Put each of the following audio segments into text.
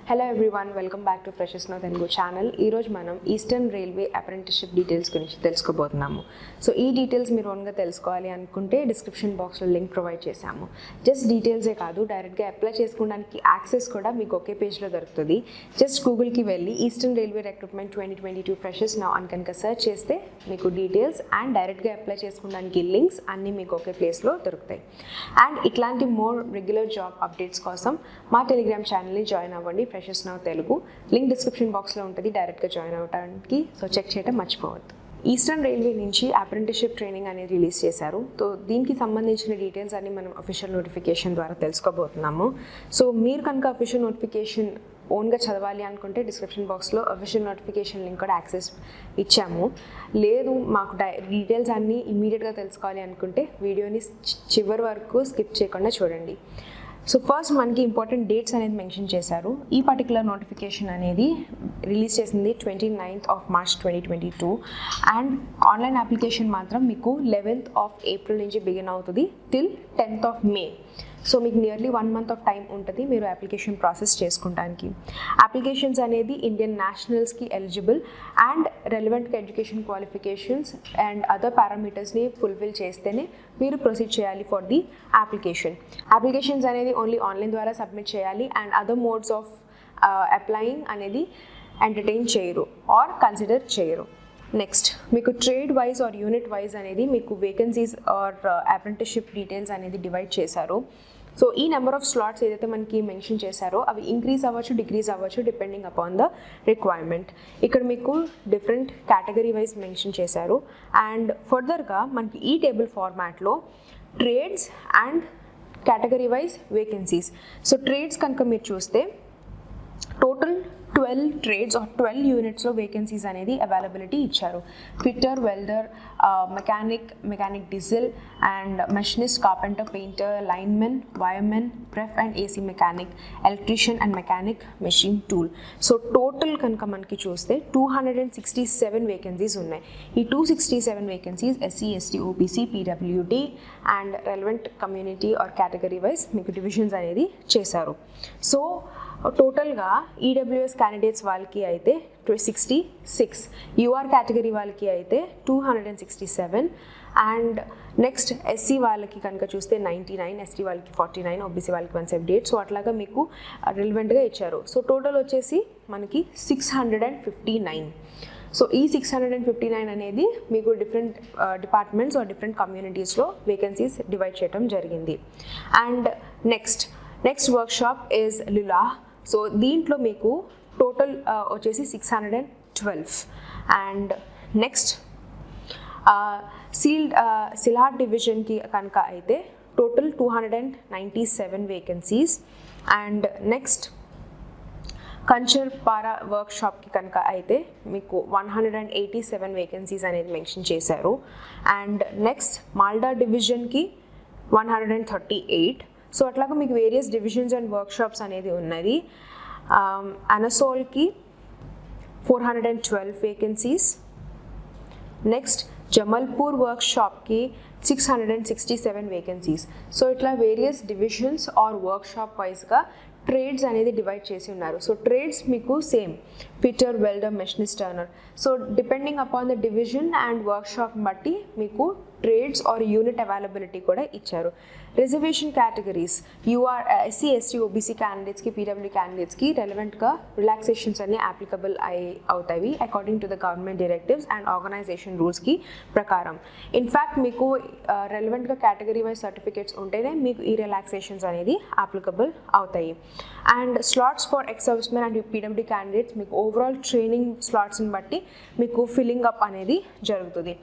Hello everyone, welcome back to freshers now Telugu channel. ఈరోజు మనం eastern railway apprenticeship details గురించి తెలుసుకోబోతున్నాము. So ఈ details మీరు ఓన్గా తెలుసుకోవాలి అనుకుంటే డిస్క్రిప్షన్ బాక్స్లో లింక్ ప్రొవైడ్ చేశాము. జస్ట్ డీటెయిల్సే కాదు, డైరెక్ట్గా అప్లై చేసుకోవడానికి యాక్సెస్ కూడా మీకు ఒకే పేజ్లో దొరుకుతుంది. జస్ట్ గూగుల్కి వెళ్ళి ఈస్టర్న్ రైల్వే రిక్రూట్మెంట్ 2022 ఫ్రెషెస్ నౌ అని కనుక సెర్చ్ చేస్తే మీకు డీటెయిల్స్ అండ్ డైరెక్ట్గా అప్లై చేసుకోవడానికి లింక్స్ అన్నీ మీకు ఒకే ప్లేస్లో దొరుకుతాయి. అండ్ ఇట్లాంటి మోర్ రెగ్యులర్ జాబ్ అప్డేట్స్ కోసం మా టెలిగ్రామ్ ఛానల్ని జాయిన్ అవ్వండి. ఫ్రెషెస్ నౌ తెలుగు లింక్ డిస్క్రిప్షన్ బాక్స్లో ఉంటుంది, డైరెక్ట్గా జాయిన్ అవ్వడానికి. సో చెక్ చేయడం మర్చిపోవద్దు. ఈస్టర్న్ రైల్వే నుంచి అప్రెంటిస్షిప్ ట్రైనింగ్ అనేది రిలీజ్ చేశారు. సో దీనికి సంబంధించిన డీటెయిల్స్ అన్ని మనం అఫీషియల్ నోటిఫికేషన్ ద్వారా తెలుసుకోబోతున్నాము. సో మీరు కనుక అఫీషియల్ నోటిఫికేషన్ ఓన్గా చదవాలి అనుకుంటే డిస్క్రిప్షన్ బాక్స్లో అఫీషియల్ నోటిఫికేషన్ లింక్ కూడా యాక్సెస్ ఇచ్చాము. లేదు మాకు డీటెయిల్స్ అన్నీ ఇమీడియట్గా తెలుసుకోవాలి అనుకుంటే వీడియోని చివరి వరకు స్కిప్ చేయకుండా చూడండి. సో ఫస్ట్ మనకి ఇంపార్టెంట్ డేట్స్ అనేది మెన్షన్ చేశారు. ఈ పర్టికులర్ నోటిఫికేషన్ అనేది రిలీజ్ చేసింది 29th of March 2022 and online application మాత్రం మీకు 11th of April నుంచి బిగిన్ అవుతుంది till 10th of May. So మీకు నియర్లీ 1 month ఆఫ్ టైం ఉంటుంది మీరు అప్లికేషన్ ప్రాసెస్ చేసుకుంటానికి. అప్లికేషన్స్ అనేది ఇండియన్ నేషనల్స్కి eligible and relevant education qualifications and other పారామీటర్స్ని ఫుల్ఫిల్ చేస్తేనే మీరు ప్రొసీడ్ చేయాలి ఫర్ ది అప్లికేషన్. అప్లికేషన్స్ అనేది ఓన్లీ ఆన్లైన్ ద్వారా సబ్మిట్ చేయాలి and other modes of applying అనేది ఎంటర్టైన్ చేయరు ఆర్ కన్సిడర్ చేయరు. నెక్స్ట్ మీకు trade wise or unit wise అనేది మీకు వేకెన్సీస్ ఆర్ అప్రెంటిస్షిప్ డీటెయిల్స్ అనేది డివైడ్ చేశారు. సో ఈ నెంబర్ ఆఫ్ స్లాట్స్ ఏదైతే మనకి మెన్షన్ చేశారో అవి ఇంక్రీజ్ అవ్వచ్చు, డిక్రీజ్ అవ్వచ్చు డిపెండింగ్ అపాన్ ద రిక్వైర్మెంట్. ఇక్కడ మీకు డిఫరెంట్ కేటగిరీ వైజ్ మెన్షన్ చేశారు అండ్ ఫర్దర్గా మనకి ఈ టేబుల్ ఫార్మాట్లో trades and category wise vacancies. So trades కనుక మీరు చూస్తే టోటల్ 12 ట్రేడ్స్ ఆర్ 12 యూనిట్స్లో వేకెన్సీస్ అనేది అవైలబిలిటీ ఇచ్చారు. Fitter, welder, mechanic diesel and machinist, carpenter, painter, linemen, wiremen, ref and AC mechanic, electrician and mechanic, machine tool. So total కనుక మనకి చూస్తే 267 vacancies ఉన్నాయి. ఈ 267 vacancies SC, ST, OBC, PWD and relevant community or category wise మీకు divisions అనేది చేశారు. So టోటల్గా EWS candidates వాళ్ళకి అయితే 66, యూఆర్ కేటగిరీ వాళ్ళకి అయితే 267 అండ్ నెక్స్ట్ ఎస్సీ వాళ్ళకి కనుక చూస్తే 99, ఎస్టీ వాళ్ళకి 49, ఓబీసీ వాళ్ళకి 178. సో అట్లాగా మీకు రిలవెంట్గా ఇచ్చారు. సో టోటల్ వచ్చేసి మనకి 659. సో ఈ 659 అనేది మీకు డిఫరెంట్ డిపార్ట్మెంట్స్ ఆర్ డిఫరెంట్ కమ్యూనిటీస్లో వేకెన్సీస్ డివైడ్ చేయడం జరిగింది. And next workshop is Liluah. So దీంట్లో మీకు టోటల్ వచ్చేసి 612 అండ్ నెక్స్ట్ సిల్హార్ డివిజన్కి కనుక అయితే టోటల్ 297 వేకెన్సీస్ అండ్ నెక్స్ట్ కంచర్ పారా వర్క్షాప్కి కనుక అయితే మీకు 187 వేకెన్సీస్ అనేది మెన్షన్ చేశారు. అండ్ నెక్స్ట్ మాల్డా డివిజన్కి 138. సో అట్లాగా మీకు వేరియస్ డివిజన్స్ అండ్ వర్క్షాప్స్ అనేది ఉన్నది. అనసోల్కి 412 వేకెన్సీస్. నెక్స్ట్ జమల్పూర్ వర్క్షాప్కి 667 వేకెన్సీస్. సో ఇట్లా వేరియస్ డివిజన్స్ ఆర్ వర్క్షాప్ వైజ్గా ట్రేడ్స్ అనేది డివైడ్ చేసి ఉన్నారు. సో ట్రేడ్స్ మీకు same fitter, welder, machinist, turner. So depending upon the division and workshop బట్టి మీకు ట్రేడ్స్ ఆర్ యూనిట్ అవైలబిలిటీ కూడా ఇచ్చారు. Reservation categories UR SC, ST, OBC క్యాండిడేట్స్కి, పీడబ్ల్యూ క్యాండిడేట్స్కి రెలవెంట్గా రిలాక్సేషన్స్ అన్నీ అప్లికబుల్ అవుతాయి according to the government directives and organisation రూల్స్కి ప్రకారం. ఇన్ఫ్యాక్ట్ మీకు రెలవెంట్గా కేటగిరీ వైజ్ సర్టిఫికేట్స్ ఉంటేనే మీకు ఈ రిలాక్సేషన్స్ అనేది అప్లికబుల్ అవుతాయి. And slots for ex servicemen and PW candidates మీకు ఓవరాల్ ట్రైనింగ్ స్లాట్స్ని బట్టి మీకు ఫిల్లింగ్ అప్ అనేది జరుగుతుంది.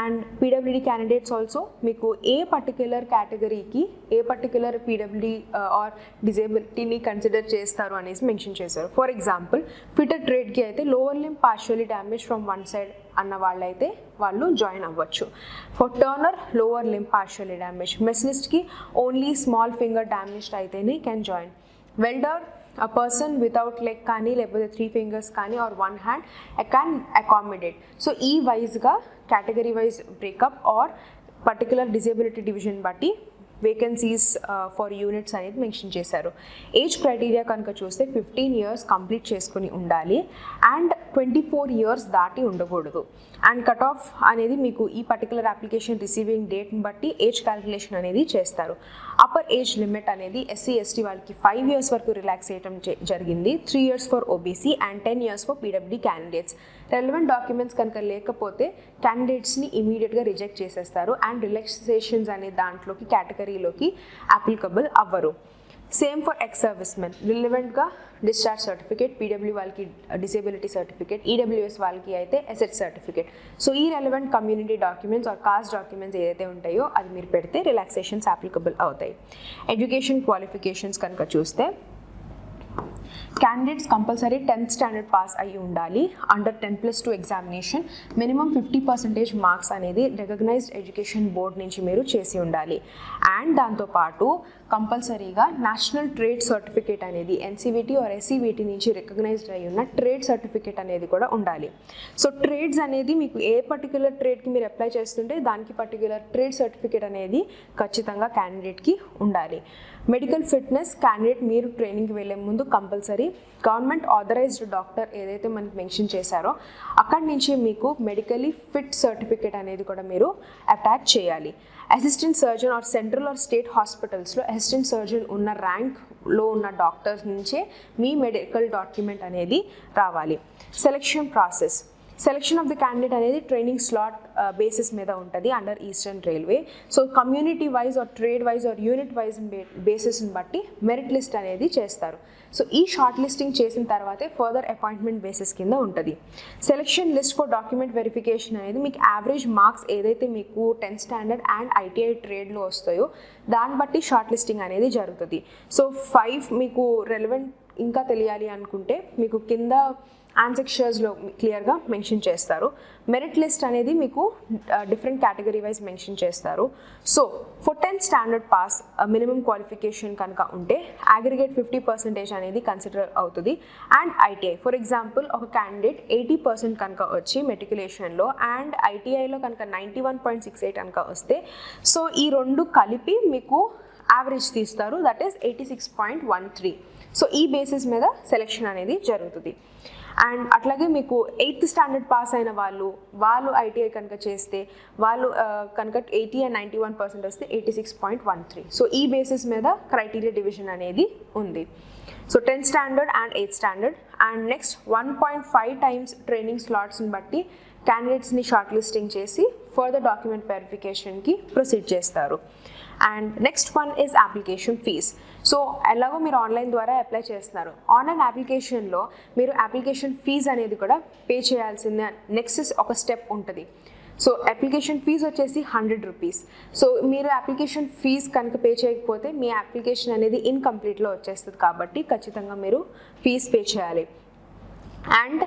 అండ్ పీడబ్ల్యూడీ క్యాండిడేట్స్ ఆల్సో మీకు ఏ పర్టిక్యులర్ కేటగిరీకి ఏ పర్టిక్యులర్ పీడబ్ల్యూడీ ఆర్ డిజేబిలిటీని కన్సిడర్ చేస్తారు అనేసి మెన్షన్ చేశారు. ఫర్ ఎగ్జాంపుల్ ఫిట్టర్ ట్రేడ్కి అయితే lower limb partially damage from one side అన్న వాళ్ళైతే వాళ్ళు జాయిన్ అవ్వచ్చు. For turner lower limb partially damage. మెషినిస్ట్కి ఓన్లీ స్మాల్ ఫింగర్ డ్యామేజ్డ్ అయితేనే can join. Welder a person without leg కానీ లేకపోతే 3 fingers కానీ or 1 hand can accommodate. So ఈ వైజ్గా category wise breakup or particular disability division బట్టి vacancies for units అనేది mention చేశారు. ఏజ్ క్రైటీరియా కనుక చూస్తే 15 years కంప్లీట్ చేసుకుని ఉండాలి అండ్ 24 years దాటి ఉండకూడదు. అండ్ కట్ ఆఫ్ అనేది మీకు ఈ పర్టికులర్ అప్లికేషన్ రిసీవింగ్ డేట్ని బట్టి ఏజ్ క్యాలిక్యులేషన్ అనేది చేస్తారు. అప్పర్ ఏజ్ లిమిట్ అనేది SC ST వాళ్ళకి 5 years వరకు రిలాక్స్ చేయడం జరిగింది. 3 years for OBC and 10 years for PWD candidates. Relevant documents కనుక లేకపోతే క్యాండిడేట్స్ని ఇమీడియట్గా రిజెక్ట్ చేసేస్తారు అండ్ రిలాక్సేషన్స్ అనే దాంట్లోకి కేటగిరీలోకి అప్లికబుల్ అవ్వరు. Same for ex service men, రిలవెంట్గా డిశ్చార్జ్ సర్టిఫికేట్, PW వాళ్ళకి డిసేబిలిటీ సర్టిఫికేట్, EWS వాళ్ళకి అయితే ఎసెట్ సర్టిఫికేట్. సో ఈ relevant community documents or caste documents ఏదైతే ఉంటాయో అది మీరు పెడితే రిలాక్సేషన్స్ అప్లికబుల్ అవుతాయి. ఎడ్యుకేషన్ క్వాలిఫికేషన్స్ కనుక చూస్తే candidates compulsory 10th standard pass అయ్యి ఉండాలి. అండర్ 10+2 ఎగ్జామినేషన్ మినిమం 50% మార్క్స్ అనేది రికగ్నైజ్డ్ ఎడ్యుకేషన్ బోర్డ్ నుంచి మీరు చేసి ఉండాలి. అండ్ దాంతోపాటు కంపల్సరీగా నేషనల్ ట్రేడ్ సర్టిఫికేట్ అనేది NCVT ఆర్ SCVT నుంచి రికగ్నైజ్డ్ అయ్యి ఉన్న ట్రేడ్ సర్టిఫికేట్ అనేది కూడా ఉండాలి. సో ట్రేడ్స్ అనేది మీకు ఏ పర్టికులర్ ట్రేడ్కి మీరు అప్లై చేస్తుంటే దానికి పర్టికులర్ ట్రేడ్ సర్టిఫికేట్ అనేది ఖచ్చితంగా క్యాండిడేట్కి ఉండాలి. మెడికల్ ఫిట్నెస్ క్యాండిడేట్ మీరు ట్రైనింగ్కి వెళ్ళే ముందు కంపల్సరీ గవర్నమెంట్ ఆథరైజ్డ్ డాక్టర్ ఏదైతే మనకి మెన్షన్ చేశారో అక్కడి నుంచి మీకు మెడికలీ ఫిట్ సర్టిఫికేట్ అనేది కూడా మీరు అటాచ్ చేయాలి. Assistant surgeon or central or state హాస్పిటల్స్లో అసిస్టెంట్ సర్జన్ ఉన్న ర్యాంక్లో ఉన్న డాక్టర్స్ నుంచే మీ మెడికల్ డాక్యుమెంట్ అనేది రావాలి. Selection process, selection of the candidate అనేది ట్రైనింగ్ స్లాట్ బేసిస్ మీద ఉంటుంది under eastern railway. So community wise or trade wise or unit wise బేసిస్ని బట్టి మెరిట్ లిస్ట్ అనేది చేస్తారు. సో ఈ షార్ట్ లిస్టింగ్ చేసిన తర్వాతే ఫర్దర్ అపాయింట్మెంట్ బేసిస్ కింద ఉంటుంది. Selection list for document verification అనేది మీకు యావరేజ్ మార్క్స్ ఏదైతే మీకు 10th స్టాండర్డ్ అండ్ ITI ట్రేడ్లో వస్తాయో దాన్ని బట్టి షార్ట్ లిస్టింగ్ అనేది జరుగుతుంది. సో 5 మీకు రెలవెంట్ ఇంకా తెలియాలి అనుకుంటే మీకు కింద ఆన్సెక్షర్స్లో క్లియర్గా మెన్షన్ చేస్తారు. మెరిట్ లిస్ట్ అనేది మీకు డిఫరెంట్ కేటగిరీ వైజ్ మెన్షన్ చేస్తారు. So for 10th standard pass minimum qualification కనుక ఉంటే అగ్రిగేట్ 50% అనేది కన్సిడర్ అవుతుంది. అండ్ ITI ఫర్ ఎగ్జాంపుల్ ఒక క్యాండిడేట్ 80% కనుక వచ్చి మెట్రికులేషన్లో అండ్ ITIలో కనుక 91.68 కనుక వస్తే సో ఈ రెండు కలిపి మీకు యావరేజ్ తీస్తారు, దట్ ఈస్ 86.13. సో ఈ బేసిస్ మీద సెలెక్షన్ అనేది జరుగుతుంది. అండ్ అట్లాగే మీకు 8th స్టాండర్డ్ పాస్ అయిన వాళ్ళు ITI కనుక చేస్తే వాళ్ళు కనుక 80 and 91% వస్తే 86.13. సో ఈ బేసిస్ మీద క్రైటీరియా డివిజన్ అనేది ఉంది. So 10th standard and 8th standard and next 1.5 times training స్లాట్స్ని బట్టి క్యాండిడేట్స్ని షార్ట్ లిస్టింగ్ చేసి ఫర్దర్ డాక్యుమెంట్ వెరిఫికేషన్కి ప్రొసీడ్ చేస్తారు. And next one is application fee. So ఎలాగో మీరు ఆన్లైన్ ద్వారా అప్లై చేస్తున్నారు, ఆన్లైన్ అప్లికేషన్లో మీరు అప్లికేషన్ ఫీజ్ అనేది కూడా పే చేయాల్సిన నెక్స్ట్ ఒక స్టెప్ ఉంటుంది. సో అప్లికేషన్ ఫీజ్ వచ్చేసి 100 rupees. సో మీరు అప్లికేషన్ ఫీజ్ కనుక పే చేయకపోతే మీ అప్లికేషన్ అనేది ఇన్కంప్లీట్లో వచ్చేస్తుంది కాబట్టి ఖచ్చితంగా మీరు ఫీజ్ పే చేయాలి. And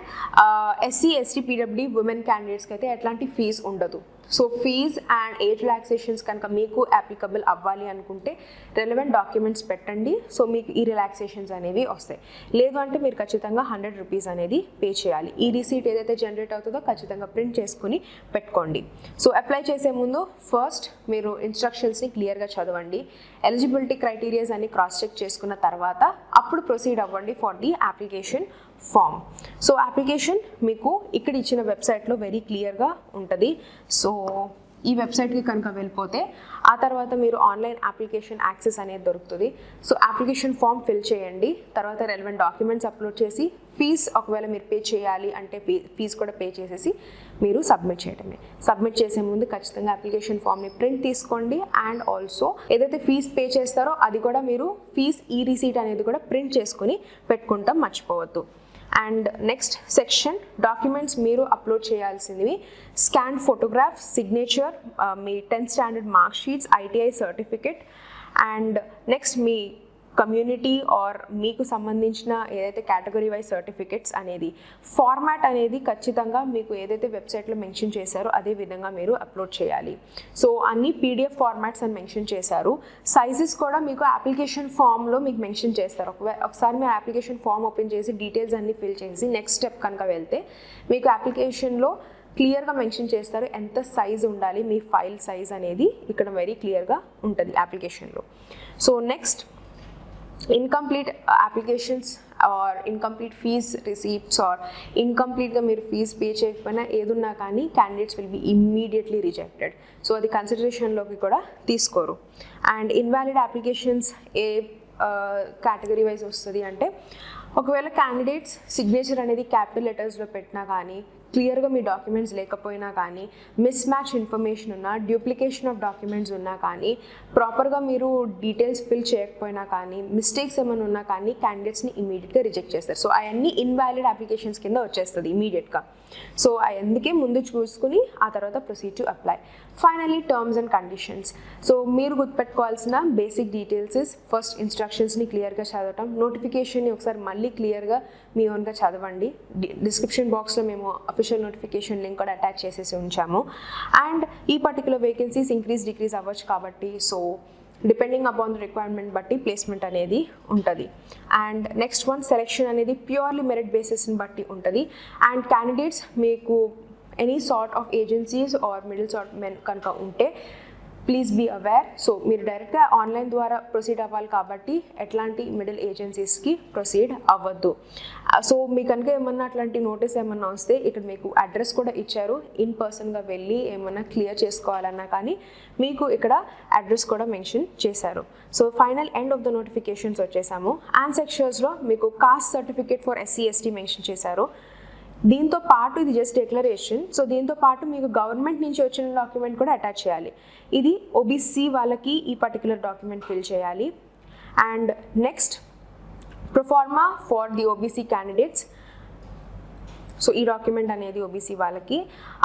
SC ST PWD women క్యాండిడేట్స్కి అయితే ఎట్లాంటి ఫీజ్ ఉండదు. So fee and age relaxations కనుక మీకు అప్లికబుల్ అవ్వాలి అనుకుంటే రెలవెంట్ డాక్యుమెంట్స్ పెట్టండి. సో మీకు ఈ రిలాక్సేషన్స్ అనేవి వస్తాయి. లేదు అంటే మీరు ఖచ్చితంగా 100 rupees అనేది పే చేయాలి. ఈ రిసీట్ ఏదైతే జనరేట్ అవుతుందో ఖచ్చితంగా ప్రింట్ చేసుకుని పెట్టుకోండి. సో అప్లై చేసే ముందు ఫస్ట్ మీరు ఇన్స్ట్రక్షన్స్ని క్లియర్గా చదవండి. ఎలిజిబిలిటీ క్రైటీరియాస్ అన్ని క్రాస్ చెక్ చేసుకున్న తర్వాత అప్పుడు ప్రొసీడ్ అవ్వండి for the application form. So application మీకు ఇక్కడ ఇచ్చిన వెబ్సైట్లో వెరీ క్లియర్గా ఉంటుంది. సో ఈ వెబ్సైట్కి కనుక వెళ్ళిపోతే ఆ తర్వాత మీరు ఆన్లైన్ అప్లికేషన్ యాక్సెస్ అనేది దొరుకుతుంది. సో అప్లికేషన్ ఫామ్ ఫిల్ చేయండి, తర్వాత రెలవెంట్ డాక్యుమెంట్స్ అప్లోడ్ చేసి ఫీజ్ ఒకవేళ మీరు పే చేయాలి అంటే ఫీజ్ కూడా పే చేసేసి మీరు సబ్మిట్ చేయడమే. సబ్మిట్ చేసే ముందు ఖచ్చితంగా అప్లికేషన్ ఫామ్ని ప్రింట్ తీసుకోండి. అండ్ ఆల్సో ఏదైతే ఫీజ్ పే చేస్తారో అది కూడా మీరు ఫీజ్ ఈ రిసీట్ అనేది కూడా ప్రింట్ చేసుకొని పెట్టుకుంటాం, మర్చిపోవద్దు. అండ్ నెక్స్ట్ సెక్షన్ డాక్యుమెంట్స్ మీరు అప్లోడ్ చేయాల్సినవి స్కాన్ ఫోటోగ్రాఫ్, సిగ్నేచర్, మీ 10th standard mark sheets, ITI certificate and next మీ కమ్యూనిటీ ఆర్ మీకు సంబంధించిన ఏదైతే కేటగిరీ వైజ్ సర్టిఫికేట్స్ అనేది ఫార్మాట్ అనేది ఖచ్చితంగా మీకు ఏదైతే వెబ్సైట్లో మెన్షన్ చేశారో అదే విధంగా మీరు అప్లోడ్ చేయాలి. సో అన్ని PDF ఫార్మాట్స్ అని మెన్షన్ చేశారు. సైజెస్ కూడా మీకు అప్లికేషన్ ఫామ్లో మీకు మెన్షన్ చేస్తారు. ఒకసారి మీరు అప్లికేషన్ ఫామ్ ఓపెన్ చేసి డీటెయిల్స్ అన్ని ఫిల్ చేసి నెక్స్ట్ స్టెప్ కనుక వెళ్తే మీకు అప్లికేషన్లో క్లియర్గా మెన్షన్ చేస్తారు ఎంత సైజ్ ఉండాలి మీ ఫైల్ సైజ్ అనేది ఇక్కడ వెరీ క్లియర్గా ఉంటుంది అప్లికేషన్లో. So next, incomplete applications or incomplete fee receipts or ఇన్కంప్లీట్గా మీరు ఫీజ్ పే చేయకపోయినా ఏదున్నా కానీ candidates will be immediately rejected. So అది కన్సిడరేషన్లోకి కూడా తీసుకోరు. అండ్ ఇన్వాలిడ్ అప్లికేషన్స్ ఏ కేటగిరీ వైజ్ వస్తుంది అంటే, ఒకవేళ క్యాండిడేట్స్ సిగ్నేచర్ అనేది క్యాపిటల్ లెటర్స్లో పెట్టినా కానీ, క్లియర్గా మీ డాక్యుమెంట్స్ లేకపోయినా కానీ, మిస్ మ్యాచ్ ఇన్ఫర్మేషన్ ఉన్నా, డ్యూప్లికేషన్ ఆఫ్ డాక్యుమెంట్స్ ఉన్నా కానీ, ప్రాపర్గా మీరు డీటెయిల్స్ ఫిల్ చేయకపోయినా కానీ, మిస్టేక్స్ ఏమైనా ఉన్నా కానీ క్యాండిడేట్స్ని ఇమీడియట్గా రిజెక్ట్ చేస్తారు. సో అవన్నీ ఇన్వాలిడ్ అప్లికేషన్స్ కింద వచ్చేస్తుంది ఇమీడియట్గా. సో అందుకే ముందు చూసుకుని ఆ తర్వాత proceed to apply. Finally, terms and conditions. So మీరు గుర్తుపెట్టుకోవాల్సిన బేసిక్ డీటెయిల్స్ ఫస్ట్ ఇన్స్ట్రక్షన్స్ని క్లియర్గా చదవటం, నోటిఫికేషన్ని ఒకసారి మళ్ళీ క్లియర్గా మీ ఓన్గా చదవండి. డిస్క్రిప్షన్ బాక్స్లో మేము అఫీషియల్ నోటిఫికేషన్ లింక్ కూడా అటాచ్ చేసేసి ఉంచాము. అండ్ ఈ పర్టికులర్ వేకెన్సీస్ ఇంక్రీజ్ డిక్రీజ్ అవ్వచ్చు కాబట్టి, so depending upon the requirement బట్టి ప్లేస్మెంట్ అనేది ఉంటుంది. అండ్ నెక్స్ట్ వన్, సెలెక్షన్ అనేది ప్యూర్లీ మెరిట్ బేసిస్ని బట్టి ఉంటుంది. అండ్ క్యాండిడేట్స్ మీకు any sort of agencies or middle sort men కనుక ఉంటే ప్లీజ్ బీ అవేర్. సో మీరు డైరెక్ట్గా ఆన్లైన్ ద్వారా ప్రొసీడ్ అవ్వాలి కాబట్టి ఎట్లాంటి మిడిల్ ఏజెన్సీస్కి ప్రొసీడ్ అవ్వద్దు. సో మీకు కనుక ఏమన్నా అట్లాంటి నోటీస్ ఏమన్నా వస్తే ఇక్కడ మీకు అడ్రస్ కూడా ఇచ్చారు. ఇన్ పర్సన్గా వెళ్ళి ఏమన్నా క్లియర్ చేసుకోవాలన్నా కానీ మీకు ఇక్కడ అడ్రస్ కూడా మెన్షన్ చేశారు. So final end of the notifications వచ్చేసాము. ఆన్సెక్షర్స్లో మీకు cost certificate for SC ST mention చేశారు. దీంతో పాటు ఇది జస్ట్ డిక్లరేషన్. సో దీంతో పాటు మీకు గవర్నమెంట్ నుంచి వచ్చిన డాక్యుమెంట్ కూడా అటాచ్ చేయాలి. ఇది OBC వాళ్ళకి ఈ పర్టికులర్ డాక్యుమెంట్ ఫిల్ చేయాలి. And next, proforma for the OBC candidates. So ఈ డాక్యుమెంట్ అనేది OBC వాళ్ళకి.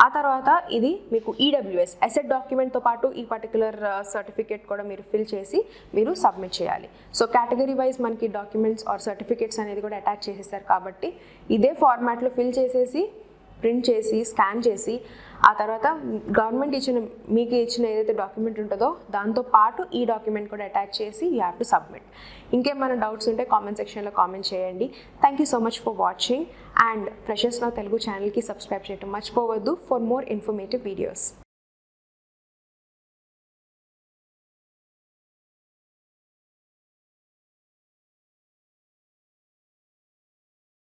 ఆ తర్వాత ఇది మీకు EWS అసెట్ డాక్యుమెంట్తో పాటు ఈ పర్టికులర్ సర్టిఫికేట్ కూడా మీరు ఫిల్ చేసి మీరు సబ్మిట్ చేయాలి. సో కేటగిరీ వైజ్ మనకి డాక్యుమెంట్స్ ఆర్ సర్టిఫికేట్స్ అనేది కూడా అటాచ్ చేసేసారు కాబట్టి ఇదే ఫార్మాట్లో ఫిల్ చేసేసి, ప్రింట్ చేసి, స్కాన్ చేసి, ఆ తర్వాత గవర్నమెంట్ మీకు ఇచ్చిన ఏదైతే డాక్యుమెంట్ ఉంటుందో దాంతో పాటు ఈ డాక్యుమెంట్ కూడా అటాచ్ చేసి యూ హ్యావ్ టు సబ్మిట్. ఇంకేమైనా డౌట్స్ ఉంటే కామెంట్ సెక్షన్లో కామెంట్ చేయండి. Thank you so much for watching. And freshers now Telugu ఛానల్కి సబ్స్క్రైబ్ చేయడం మర్చిపోవద్దు ఫర్ మోర్ ఇన్ఫర్మేటివ్ వీడియోస్.